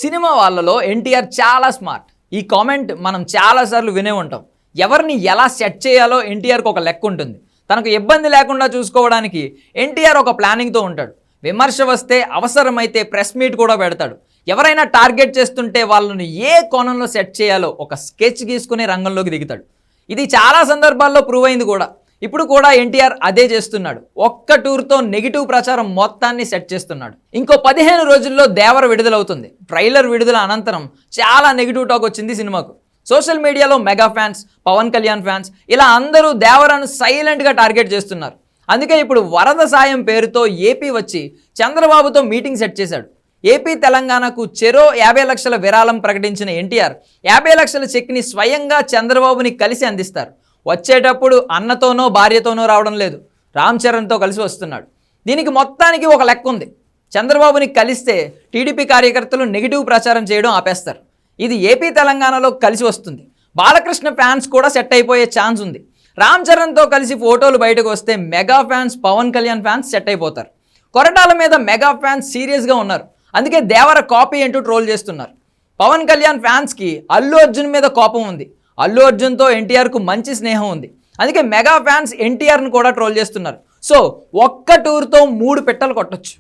Cinema వాళ్ళలో ఎన్టీఆర్ చాలా smart. ఈ కామెంట్ మనం చాలాసార్లు వినే ఉంటాం. ఎవరిని ఎలా సెట్ చేయాలో ఎన్టీఆర్కి ఒక లెక్క ఉంటుంది. తనకు ఇబ్బంది లేకుండా చూసుకోవడానికి ఎన్టీఆర్ ఒక ప్లానింగ్తో ఉంటాడు. విమర్శ వస్తే అవసరమైతే ప్రెస్ మీట్ కూడా పెడతాడు. ఎవరైనా టార్గెట్ చేస్తుంటే వాళ్ళని ఏ కోణంలో సెట్ చేయాలో ఒక స్కెచ్ గీసుకుని రంగంలోకి దిగుతాడు. ఇది చాలా సందర్భాల్లో ప్రూవ్ అయింది కూడా. ఇప్పుడు కూడా ఎన్టీఆర్ అదే చేస్తున్నాడు. ఒక్క టూర్తో నెగిటివ్ ప్రచారం మొత్తాన్ని సెట్ చేస్తున్నాడు. ఇంకో 15 రోజుల్లో దేవర విడుదలవుతుంది. ట్రైలర్ విడుదల అనంతరం చాలా నెగిటివ్ టాక్ వచ్చింది సినిమాకు. సోషల్ మీడియాలో mega fans, Pawan Kalyan fans ఇలా అందరూ దేవరను సైలెంట్గా టార్గెట్ చేస్తున్నారు. అందుకే ఇప్పుడు వరద సాయం పేరుతో ఏపీ వచ్చి చంద్రబాబుతో మీటింగ్ సెట్ చేశాడు. ఏపీ తెలంగాణకు చెరో 50 లక్షల విరాళం ప్రకటించిన ఎన్టీఆర్ 50 లక్షల చెక్ని స్వయంగా చంద్రబాబుని కలిసి అందిస్తారు. వచ్చేటప్పుడు అన్నతోనో భార్యతోనో రావడం లేదు, రామ్ చరణ్తో కలిసి వస్తున్నాడు. దీనికి మొత్తానికి ఒక లెక్క ఉంది. చంద్రబాబుని కలిస్తే టీడీపీ కార్యకర్తలు నెగిటివ్ ప్రచారం చేయడం ఆపేస్తారు. ఇది ఏపీ తెలంగాణలో కలిసి వస్తుంది. బాలకృష్ణ ఫ్యాన్స్ కూడా సెట్ అయిపోయే ఛాన్స్ ఉంది. రామ్ చరణ్తో కలిసి ఫోటోలు బయటకు వస్తే mega fans, Pawan Kalyan fans set అయిపోతారు. కొరటాల మీద మెగా ఫ్యాన్స్ సీరియస్గా ఉన్నారు. అందుకే దేవర కాపీ అంటూ ట్రోల్ చేస్తున్నారు. పవన్ కళ్యాణ్ ఫ్యాన్స్కి అల్లు అర్జున్ మీద కోపం ఉంది. అల్లు అర్జున్తో ఎన్టీఆర్కు మంచి స్నేహం ఉంది. అందుకే మెగా ఫ్యాన్స్ ఎన్టీఆర్ను కూడా ట్రోల్ చేస్తున్నారు. సో ఒక్క టూర్తో 3 పిట్టలు కొట్టొచ్చు.